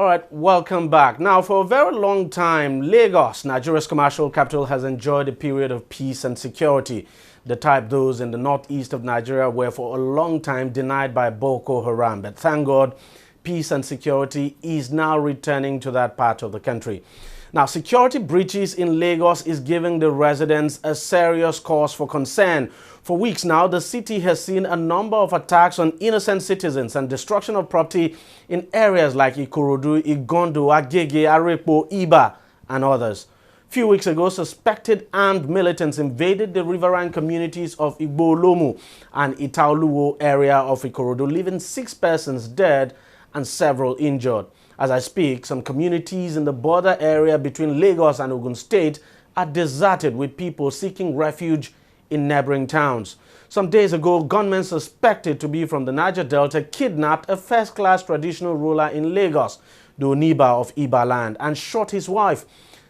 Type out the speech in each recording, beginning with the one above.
All right, welcome back. Now, for a very long time, Lagos, Nigeria's commercial capital, has enjoyed a period of peace and security. The type those in the northeast of Nigeria were for a long time denied by Boko Haram. But thank God, peace and security is now returning to that part of the country. Now, security breaches in Lagos is giving the residents a serious cause for concern. For weeks now, the city has seen a number of attacks on innocent citizens and destruction of property in areas like Ikorodu, Igondo, Agege, Arepo, Iba, and others. Few weeks ago, suspected armed militants invaded the riverine communities of Igbo-Olomu and Itaoluwo area of Ikorodu, leaving 6 persons dead and several injured. As I speak, some communities in the border area between Lagos and Ogun State are deserted, with people seeking refuge in neighboring towns. Some days ago, gunmen suspected to be from the Niger Delta kidnapped a first-class traditional ruler in Lagos, the Oniba of Iba land, and shot his wife.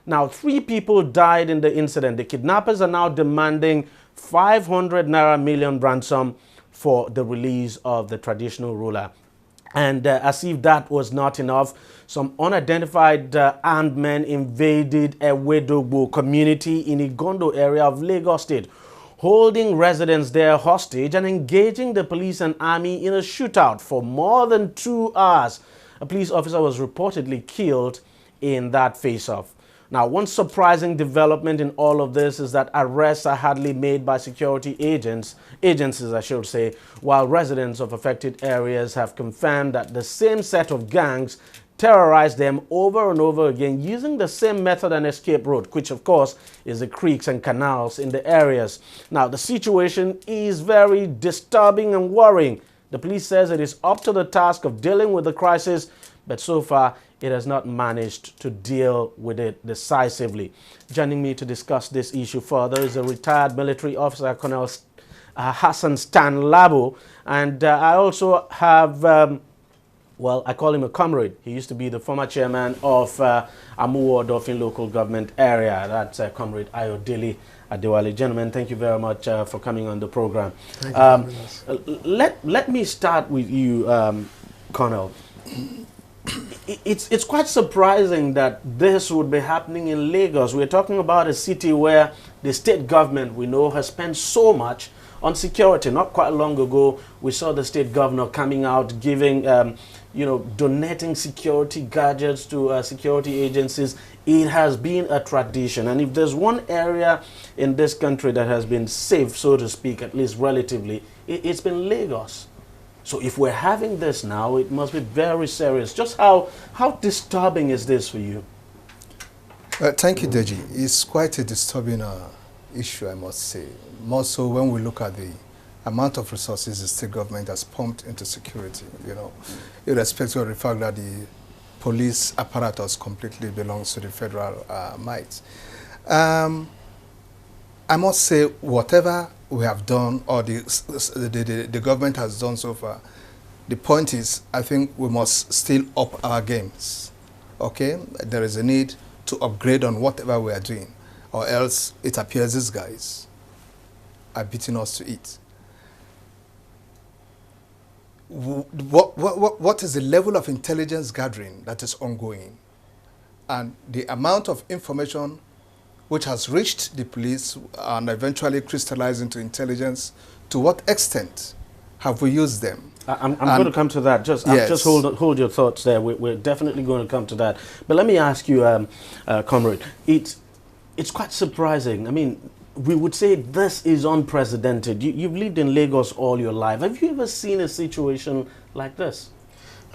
Now, 3 people died in the incident. The kidnappers are now demanding 500 naira million ransom for the release of the traditional ruler. And as if that was not enough, some unidentified armed men invaded a Wedogbo community in Igondo area of Lagos State, holding residents there hostage and engaging the police and army in a shootout for more than 2 hours. A police officer was reportedly killed in that face-off. Now, one surprising development in all of this is that arrests are hardly made by security agencies, I should say, while residents of affected areas have confirmed that the same set of gangs terrorize them over and over again using the same method and escape route, which of course is the creeks and canals in the areas. Now, the situation is very disturbing and worrying. The police says it is up to the task of dealing with the crisis, but so far it has not managed to deal with it decisively. Joining me to discuss this issue further is a retired military officer, Colonel Hassan Stan Labo, and I also have, well, I call him a comrade. He used to be the former chairman of Amuwo Dolphin local government area. That's Comrade Ayodele Adewale. Gentlemen, thank you very much for coming on the program. Thank you let me start with you, Colonel. It's quite surprising that this would be happening in Lagos. We're talking about a city where the state government, we know, has spent so much on security. Not quite long ago, we saw the state governor coming out giving, donating security gadgets to security agencies. It has been a tradition. And if there's one area in this country that has been safe, so to speak, at least relatively, it's been Lagos. So if we're having this now, it must be very serious. Just how disturbing is this for you? Thank you, Deji. It's quite a disturbing issue, I must say. More so when we look at the amount of resources the state government has pumped into security, irrespective of the fact that the police apparatus completely belongs to the federal might. I must say, whatever we have done, or the government has done so far, the point is, I think we must still up our games. Okay? There is a need to upgrade on whatever we are doing, or else it appears these guys are beating us to it. What is the level of intelligence gathering that is ongoing, and the amount of information which has reached the police and eventually crystallized into intelligence? To what extent have we used them? I'm going to come to that. Just hold your thoughts there. We're definitely going to come to that. But let me ask you, comrade, it's quite surprising. I mean, we would say this is unprecedented. You've lived in Lagos all your life. Have you ever seen a situation like this?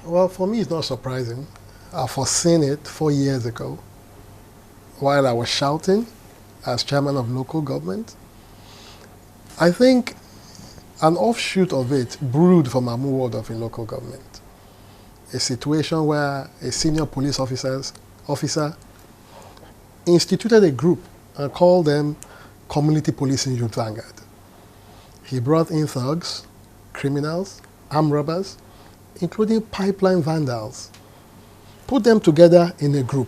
Well, for me, it's not surprising. I've foreseen it 4 years ago, while I was shouting as chairman of local government. I think an offshoot of it brewed from Amuwo Dolphin local government. A situation where a senior police officer instituted a group and called them Community Policing Youth Vanguard. He brought in thugs, criminals, armed robbers, including pipeline vandals, put them together in a group.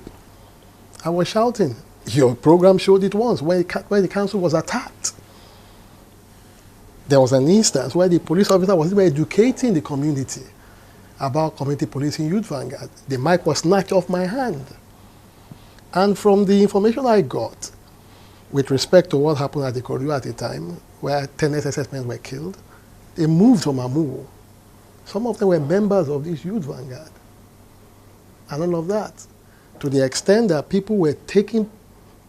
I was shouting. Your program showed it once where the council was attacked. There was an instance where the police officer was even educating the community about community policing Youth Vanguard. The mic was snatched off my hand. And from the information I got, with respect to what happened at the Korea at the time, where 10 SSS men were killed, they moved from Amuwo. Some of them were members of this Youth Vanguard. And all of that, to the extent that people were taking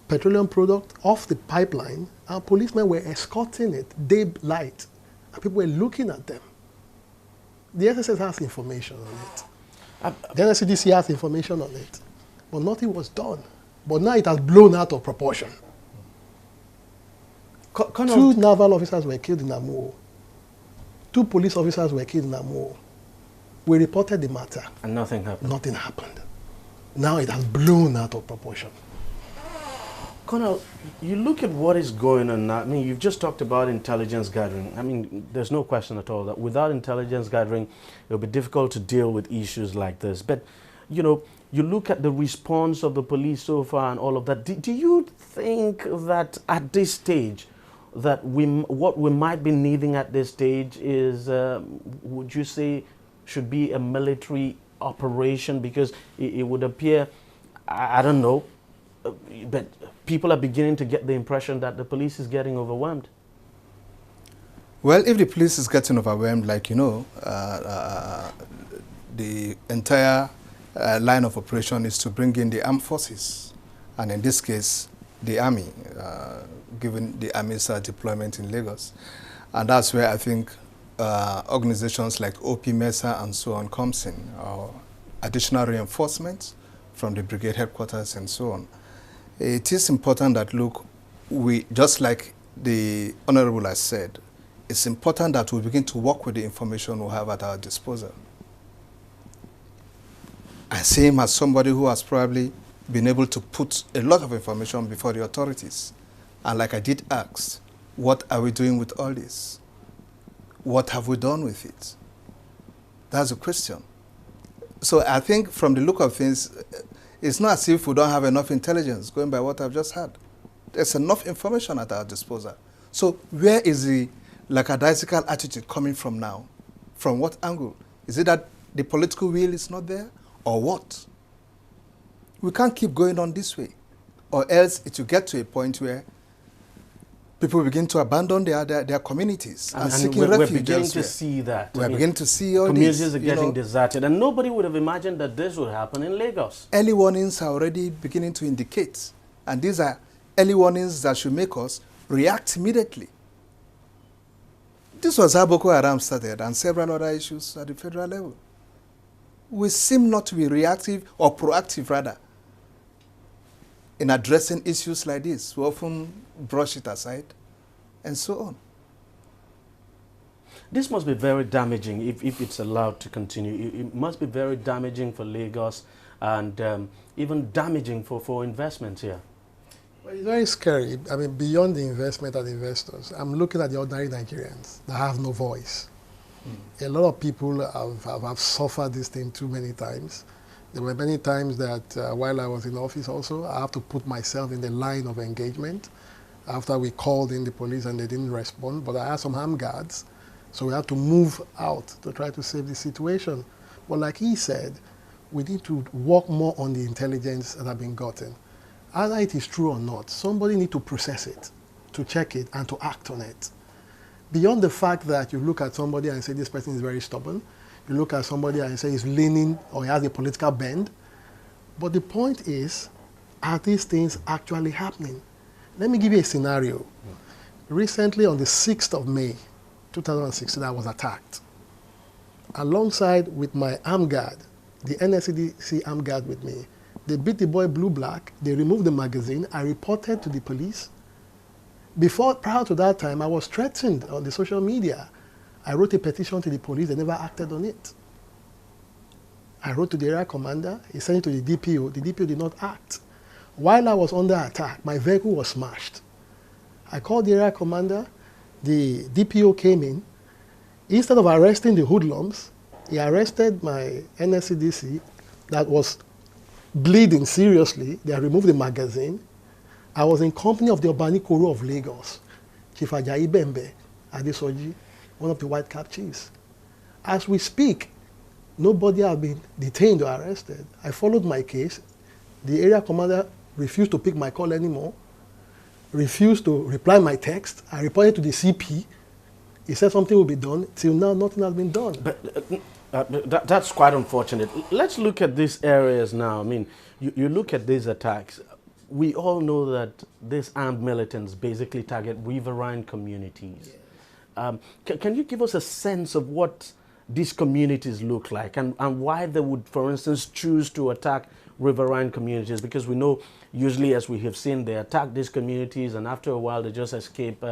petroleum product off the pipeline, and policemen were escorting it daylight, and people were looking at them. The SSS has information on it. The NSCDC has information on it, but nothing was done. But now it has blown out of proportion. Two naval officers were killed in Amuwo. 2 police officers were killed in Amuwo. We reported the matter. And nothing happened. Nothing happened. Now it has blown out of proportion. Colonel, you look at what is going on now. I mean, you've just talked about intelligence gathering. I mean, there's no question at all that without intelligence gathering, it will be difficult to deal with issues like this. But, you know, you look at the response of the police so far and all of that. Do you think that at this stage, that what we might be needing at this stage is, would you say, should be a military operation? Because it would appear, I don't know, but people are beginning to get the impression that the police is getting overwhelmed. Well, if the police is getting overwhelmed, like, you know, the entire line of operation is to bring in the armed forces, and in this case, the army, given the army's deployment in Lagos. And that's where I think organizations like OP MESA and so on comes in, or additional reinforcements from the brigade headquarters and so on. It is important that, look, we, just like the Honorable has said, it's important that we begin to work with the information we have at our disposal. I see him as somebody who has probably been able to put a lot of information before the authorities. And like I did ask, what are we doing with all this? What have we done with it? That's the question. So I think from the look of things, it's not as if we don't have enough intelligence, going by what I've just had. There's enough information at our disposal. So where is the lackadaisical attitude coming from now? From what angle? Is it that the political will is not there, or what? We can't keep going on this way, or else it will get to a point where people begin to abandon their communities and seeking refuge. We're beginning to see that. We're beginning to see all communities this. Communities are getting deserted, and nobody would have imagined that this would happen in Lagos. Early warnings are already beginning to indicate, and these are early warnings that should make us react immediately. This was how Boko Haram started, and several other issues at the federal level. We seem not to be reactive, or proactive rather, in addressing issues like this. We often brush it aside, and so on. This must be very damaging if it's allowed to continue. It must be very damaging for Lagos, and even damaging for investments here. Well, it's very scary. I mean, beyond the investment and investors, I'm looking at the ordinary Nigerians that have no voice. A lot of people have suffered this thing too many times. There were many times that while I was in office also, I have to put myself in the line of engagement after we called in the police and they didn't respond. But I had some armed guards, so we had to move out to try to save the situation. But like he said, we need to work more on the intelligence that have been gotten. Either it is true or not, somebody need to process it, to check it, and to act on it. Beyond the fact that you look at somebody and say this person is very stubborn, you look at somebody and say he's leaning or he has a political bend. But the point is, are these things actually happening? Let me give you a scenario. Recently, on the 6th of May, 2016, I was attacked. Alongside with my armed guard, the NSCDC armed guard with me, they beat the boy blue-black, they removed the magazine, I reported to the police. Prior to that time, I was threatened on the social media. I wrote a petition to the police, they never acted on it. I wrote to the area commander, he sent it to the DPO did not act. While I was under attack, my vehicle was smashed. I called the area commander, the DPO came in. Instead of arresting the hoodlums, he arrested my NSCDC that was bleeding seriously. They removed the magazine. I was in company of the Obani Koro of Lagos, Chief Ajayi Bembe Adesoji, one of the white cap chiefs. As we speak, Nobody has been detained or arrested. I followed my case. The area commander refused to pick my call anymore, refused to reply my text. I reported to the CP. He said something will be done. Till now, nothing has been done. But that's quite unfortunate. Let's look at these areas now. I mean, you look at these attacks. We all know that these armed militants basically target riverine communities. Yeah. Can you give us a sense of what these communities look like and why they would, for instance, choose to attack riverine communities? Because we know usually, as we have seen, they attack these communities and after a while they just escape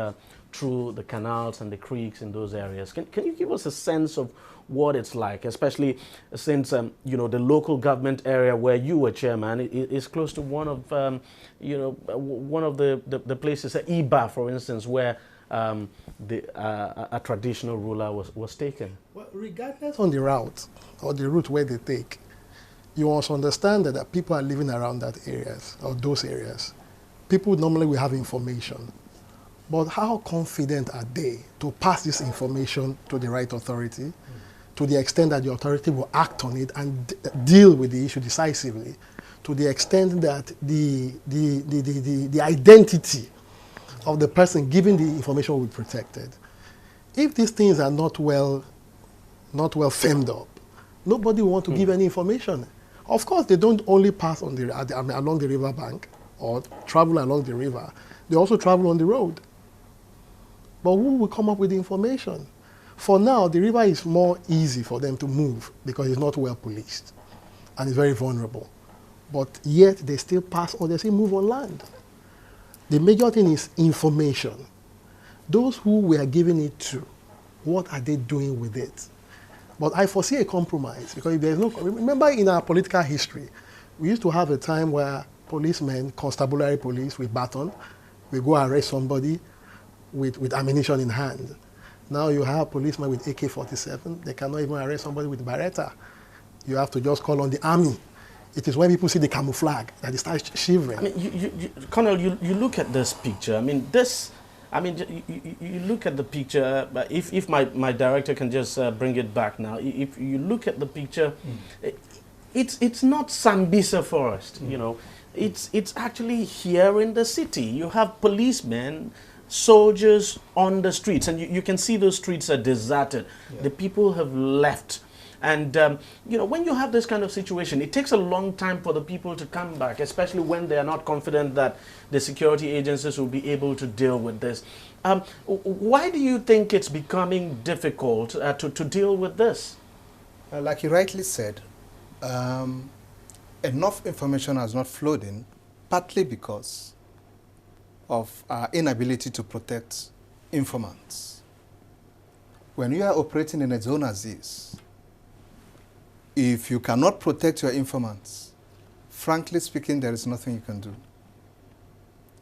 through the canals and the creeks in those areas. Can you give us a sense of what it's like, especially since you know, the local government area where you were chairman is close to one of you know, one of the places, Iba, for instance, where a traditional ruler was taken. Well, regardless on the route or the route where they take, you must understand that people are living around that areas or those areas. People normally will have information, but how confident are they to pass this information to the right authority, to the extent that the authority will act on it and deal with the issue decisively, to the extent that the identity of the person giving the information will be protected. If these things are not well firmed up, nobody will want to give any information. Of course, they don't only pass on along the river bank or travel along the river. They also travel on the road. But who will come up with the information? For now, the river is more easy for them to move because it's not well policed and it's very vulnerable. But yet, they still pass or they still move on land. The major thing is information. Those who we are giving it to, what are they doing with it? But I foresee a compromise because if there's no, remember in our political history, we used to have a time where policemen, constabulary police with baton, we go arrest somebody with ammunition in hand. Now you have policemen with AK-47, they cannot even arrest somebody with Beretta. You have to just call on the army. It is when people see the camouflage that they start shivering. I mean, Colonel, you look at this picture. I mean, you look at the picture. If my director can just bring it back now. If you look at the picture, it's not Sambisa Forest. You know, it's actually here in the city. You have policemen, soldiers on the streets, and you can see those streets are deserted. Yeah. The people have left. And, you know, when you have this kind of situation, it takes a long time for the people to come back, especially when they are not confident that the security agencies will be able to deal with this. Why do you think it's becoming difficult to deal with this? Like you rightly said, enough information has not flowed in, partly because of our inability to protect informants. When you are operating in a zone as this, if you cannot protect your informants, frankly speaking, there is nothing you can do.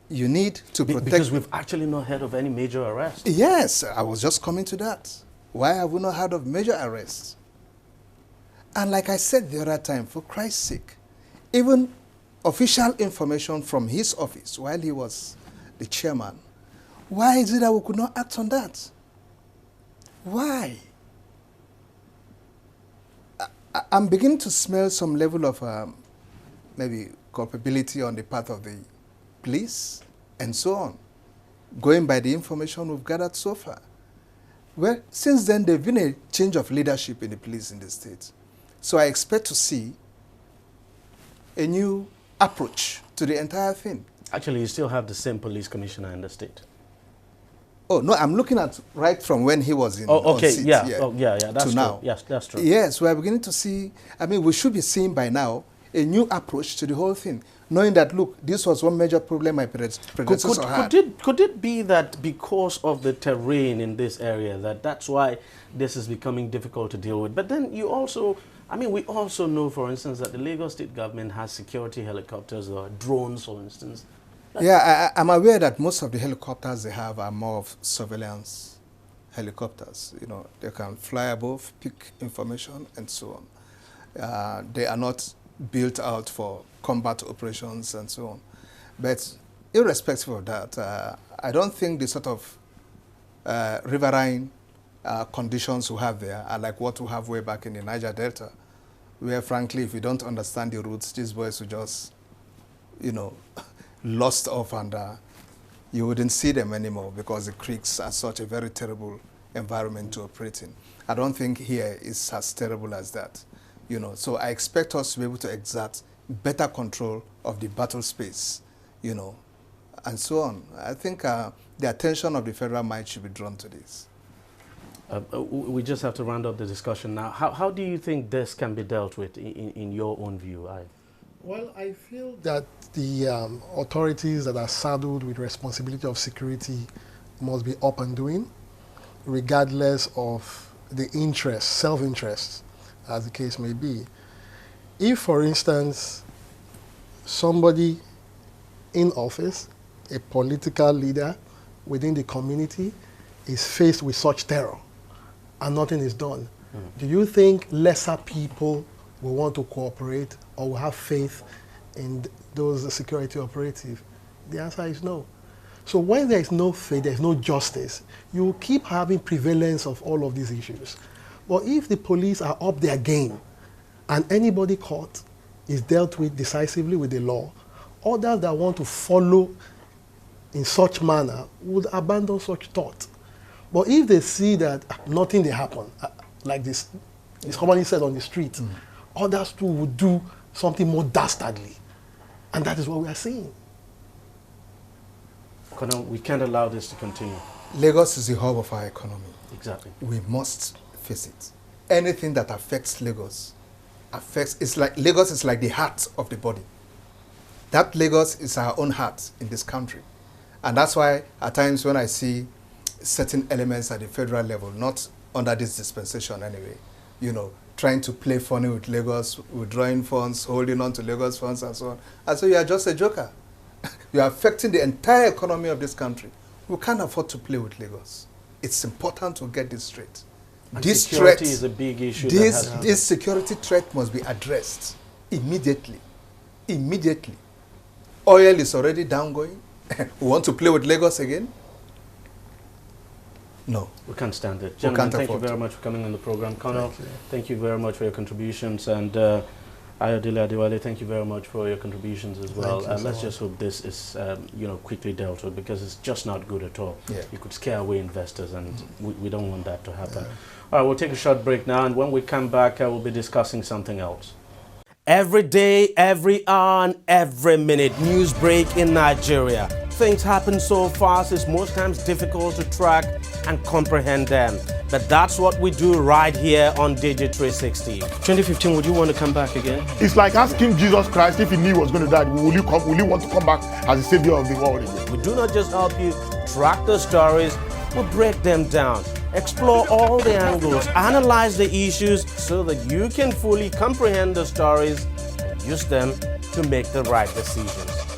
You need to protect... Because we've actually not heard of any major arrests. Yes, I was just coming to that. Why have we not heard of major arrests? And like I said the other time, for Christ's sake, even official information from his office while he was the chairman, why is it that we could not act on that? Why? I'm beginning to smell some level of maybe culpability on the part of the police and so on, going by the information we've gathered so far. Well, since then, there's been a change of leadership in the police in the state. So I expect to see a new approach to the entire thing. Actually, you still have the same police commissioner in the state. Oh, no, I'm looking at right from when he was in okay, on seat, yeah. Oh, yeah, that's to true. now. Yes, that's true. Yes, we are beginning to see, I mean, we should be seeing by now a new approach to the whole thing, knowing that, look, this was one major problem my predecessor had. Could it be that because of the terrain in this area, that's why this is becoming difficult to deal with? But then you also, I mean, we also know, for instance, that the Lagos state government has security helicopters or drones, for instance. Yeah, I'm aware that most of the helicopters they have are more of surveillance helicopters. You know, they can fly above, pick information, and so on. They are not built out for combat operations and so on. But irrespective of that, I don't think the sort of riverine conditions we have there are like what we have way back in the Niger Delta, where frankly, if you don't understand the routes, these boys will just, you know, lost off, and you wouldn't see them anymore because the creeks are such a very terrible environment to operate in. I don't think here is as terrible as that, you know. So I expect us to be able to exert better control of the battle space, you know, and so on. I think the attention of the federal might should be drawn to this. We just have to round up the discussion now. How do you think this can be dealt with in your own view? Well, I feel that the authorities that are saddled with responsibility of security must be up and doing, regardless of the interest, self-interest, as the case may be. If, for instance, somebody in office, a political leader within the community, is faced with such terror and nothing is done, do you think lesser people will want to cooperate or will have faith in those security operatives? The answer is no. So when there is no faith, there is no justice, you will keep having prevalence of all of these issues. But if the police are up their game and anybody caught is dealt with decisively with the law, others that want to follow in such manner would abandon such thought. But if they see that nothing they happen, like this commonly said on the street, others too would do something more dastardly. And that is what we are seeing. Colonel, we can't allow this to continue. Lagos is the hub of our economy. Exactly. We must face it. Anything that affects Lagos Lagos is like the heart of the body. That Lagos is our own heart in this country. And that's why at times when I see certain elements at the federal level, not under this dispensation anyway, you know, trying to play funny with Lagos, withdrawing funds, holding on to Lagos funds and so on. And so you are just a joker. You are affecting the entire economy of this country. We can't afford to play with Lagos. It's important to get this straight. This security is a big issue. This security threat must be addressed immediately. Immediately. Oil is already down going. We want to play with Lagos again? No. We can't stand it. Gentlemen, thank you very much for coming on the program. Colonel, thank you very much for your contributions. And Ayodele Adewale, thank you very much for your contributions as well. Let's just hope this is quickly dealt with, because it's just not good at all. Yeah. You could scare away investors, and we don't want that to happen. All right, we'll take a short break now, and when we come back, we'll be discussing something else. Every day, every hour, and every minute, news break in Nigeria. Things happen so fast, it's most times difficult to track and comprehend them. But that's what we do right here on DEJI360. 2015, would you want to come back again? It's like asking Jesus Christ if he knew he was going to die, will you want to come back as the savior of the world again? We do not just help you track the stories, we break them down, explore all the angles, analyze the issues so that you can fully comprehend the stories and use them to make the right decisions.